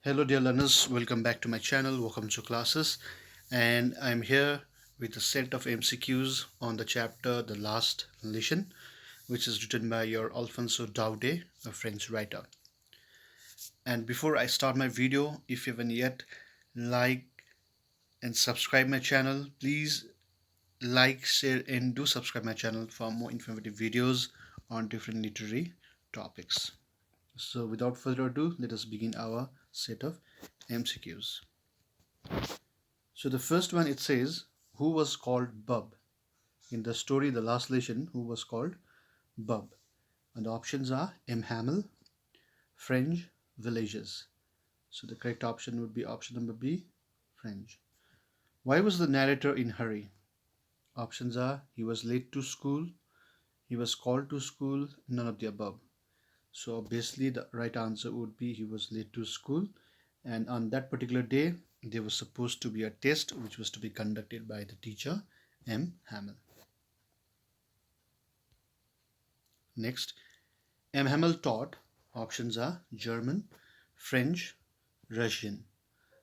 Hello, dear learners. Welcome back to my channel, Wakamcho Classes, and I'm here with a set of MCQs on the chapter The Last Lesson, which is written by your Alphonse Daudet, a French writer. And before I start my video, if you haven't yet like and subscribe my channel, please like, share, and do subscribe my channel for more informative videos on different literary topics. So, without further ado, let us begin our set of MCQs. So the first one, it says, who was called Bub? In the story The Last Lesson, who was called Bub? And the options are M. Hamel, French, Villages. So the correct option would be option number B, French. Why was the narrator in hurry? Options are he was late to school, he was called to school, none of the above. So obviously the right answer would be he was late to school, and on that particular day there was supposed to be a test which was to be conducted by the teacher M. Hamel. Next, M. Hamel taught. Options are German, French, Russian.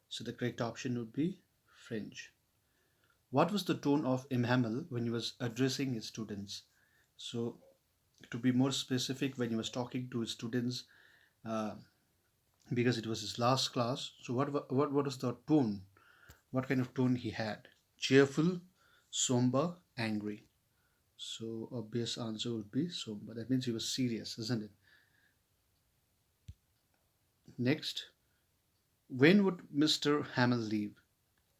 So the correct option would be French. What was the tone of M. Hamel when he was addressing his students? So to be more specific, when he was talking to his students, uh, because it was his last class. So what was the tone? What kind of tone he had? Cheerful, somber, angry. So obvious answer would be somber. That means he was serious, isn't it? Next, when would Mr. Hamel leave?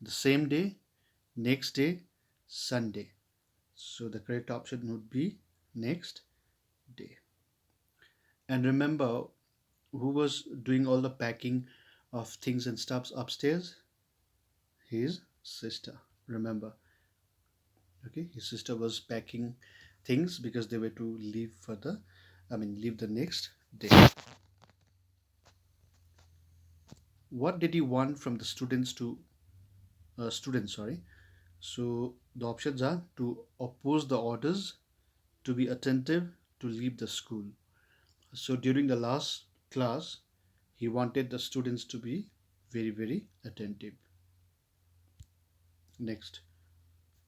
The same day, next day, Sunday. So the correct option would be next day. And remember, who was doing all the packing of things and stuffs upstairs? His sister. Remember, okay, his sister was packing things because they were to leave for the, leave the next day. What did he want from the students? Sorry. So the options are to oppose the orders, to be attentive, to leave the school. So during the last class, he wanted the students to be very, very attentive. Next,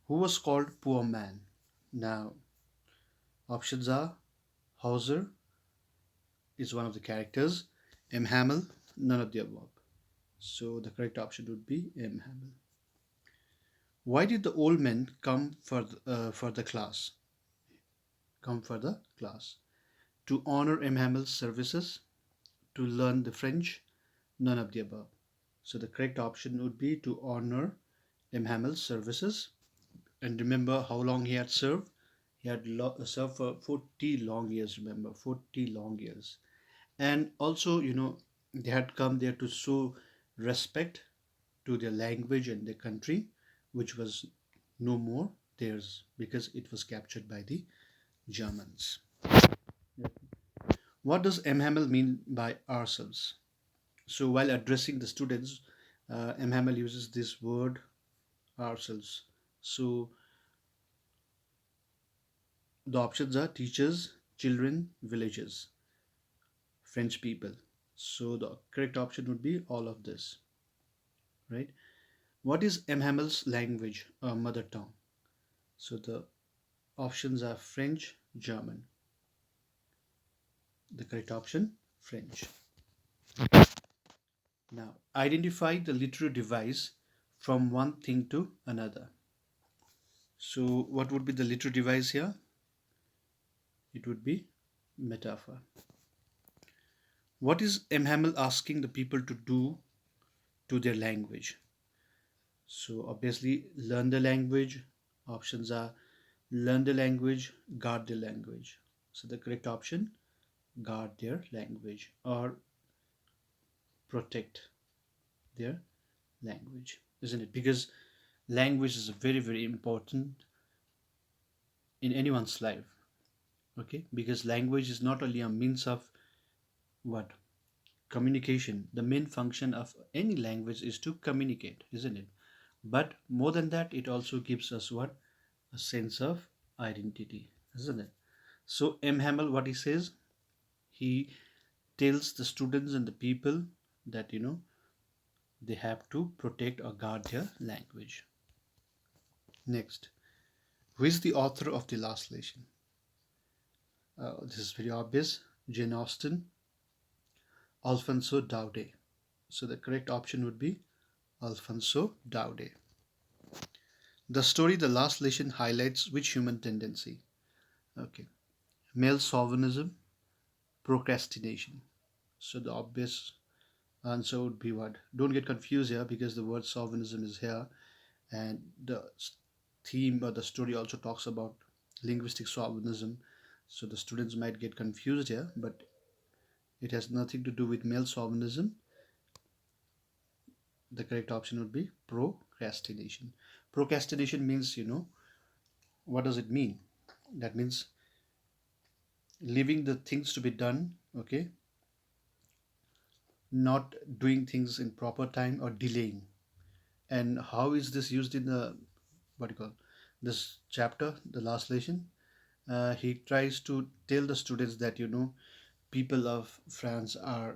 who was called poor man? Now, options are Hauser is one of the characters, M. Hamel, none of the above. So the correct option would be M. Hamel. Why did the old men come for the class? Come for the class to honor M. Hamel's services, to learn the French, none of the above. So the correct option would be to honor M. Hamel's services. And remember how long he had served? He had served for 40 long years, remember, 40 long years. And also, they had come there to show respect to their language and their country, which was no more theirs because it was captured by the Germans. What does M. Hamel mean by ourselves? So while addressing the students, M. Hamel uses this word ourselves. So the options are teachers, children, villages, French people. So the correct option would be all of this, right? What is M. Hamel's language or mother tongue? So the options are French, German. The correct option, French. Now, identify the literary device from one thing to another. So what would be the literary device here? It would be metaphor. What is M. Hamel asking the people to do to their language? So obviously learn the language. Options are learn the language, guard the language. So the correct option, guard their language or protect their language, isn't it? Because language is very, very important in anyone's life. Okay, because language is not only a means of what communication. The main function of any language is to communicate, isn't it? But more than that, it also gives us what, a sense of identity, isn't it? So M. Hamel, what he says, he tells the students and the people that they have to protect or guard their language. Next, who is the author of the last lesson? This is very obvious. Jane Austen, Alphonse Daudet. So the correct option would be Alphonse Daudet. The story The Last Lesson highlights which human tendency? Okay. Male chauvinism, procrastination. So the obvious answer would be what? Don't get confused here because the word chauvinism is here, and the theme or the story also talks about linguistic chauvinism. So the students might get confused here, but it has nothing to do with male chauvinism. The correct option would be procrastination. Procrastination means, what does it mean? That means leaving the things to be done, okay, not doing things in proper time or delaying. And how is this used in the what do you call this chapter, the last lesson? He tries to tell the students that people of France are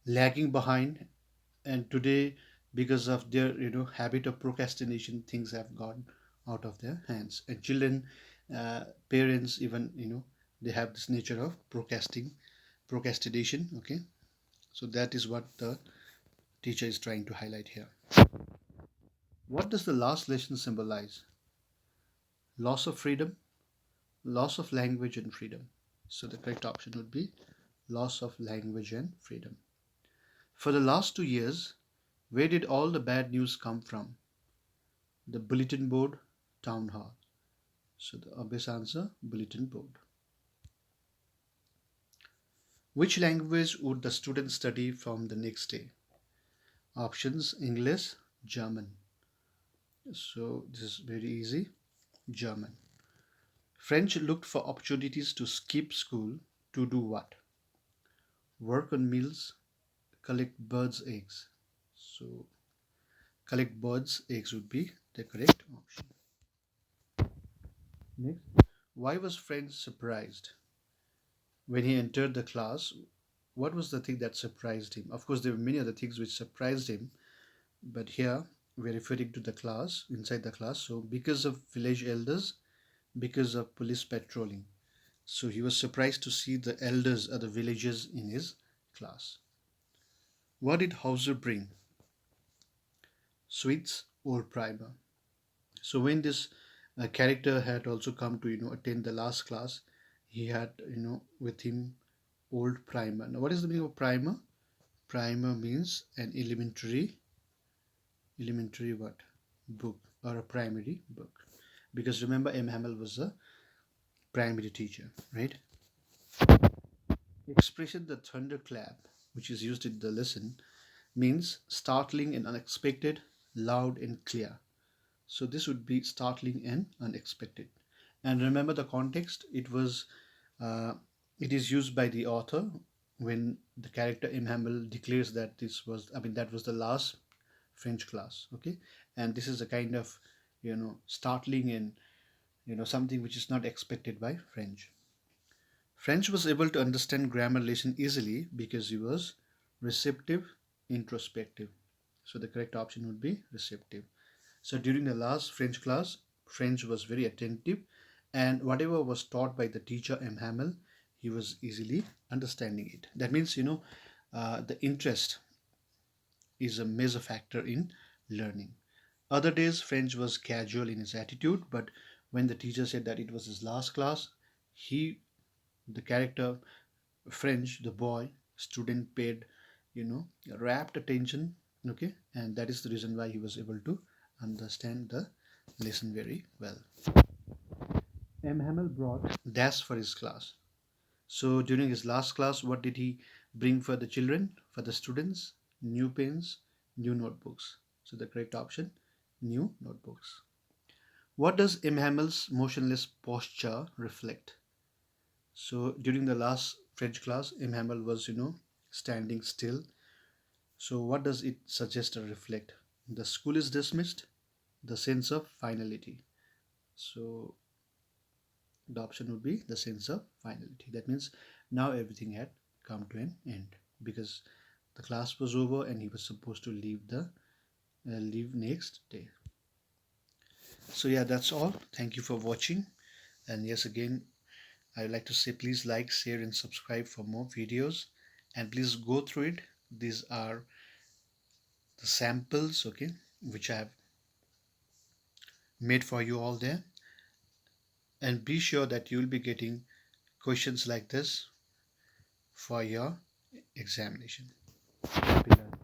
lagging behind, and today because of their habit of procrastination, things have gone out of their hands. And children, parents, even they have this nature of procrastination. Okay, so that is what the teacher is trying to highlight here. What does the last lesson symbolize? Loss of freedom, loss of language and freedom. So the correct option would be loss of language and freedom. For the last 2 years, where did all the bad news come from? The bulletin board, town hall. So the obvious answer, bulletin board. Which language would the student study from the next day? Options: English, German. So this is very easy. German. French looked for opportunities to skip school to do what? Work on mills, collect birds' eggs. So collect birds' eggs would be the correct option. Next, why was French surprised when he entered the class? What was the thing that surprised him? Of course, there were many other things which surprised him, but here we're referring to the class, inside the class. So because of village elders, because of police patrolling. So he was surprised to see the elders or the villagers in his class. What did Hauser bring? Sweets or primer? So when this character had also come to attend the last class, he had with him old primer. Now what is the meaning of primer? Primer means an elementary what? Book, or a primary book. Because remember, M. Hamel was a primary teacher, right? Expression the thunderclap, which is used in the lesson, means startling and unexpected, loud and clear. So this would be startling and unexpected. And remember the context. Uh, it is used by the author when the character M. Hamel declares that that was the last French class. Okay, and this is a kind of startling and something which is not expected by French. French was able to understand grammar lesson easily because he was receptive, introspective. So the correct option would be receptive. So during the last French class, French was very attentive, and whatever was taught by the teacher M. Hamel, he was easily understanding it. That means the interest is a major factor in learning. Other days, French was casual in his attitude, but when the teacher said that it was his last class, he, the character French, the boy, student paid, rapt attention, okay, and that is the reason why he was able to understand the lesson very well. M. Hamel brought dash for his class. So during his last class, what did he bring for the children, for the students? New pens, new notebooks. So the correct option, new notebooks. What does M. Hamel's motionless posture reflect? So during the last French class, M. Hamel was, standing still. So what does it suggest or reflect? The school is dismissed, the sense of finality. So the option would be the sense of finality. That means now everything had come to an end because the class was over and he was supposed to leave next day. So yeah, that's all. Thank you for watching. And yes, again, I'd like to say please like, share and subscribe for more videos, and please go through it. These are the samples, okay, which I have made for you all there. And be sure that you will be getting questions like this for your examination. Happy learning.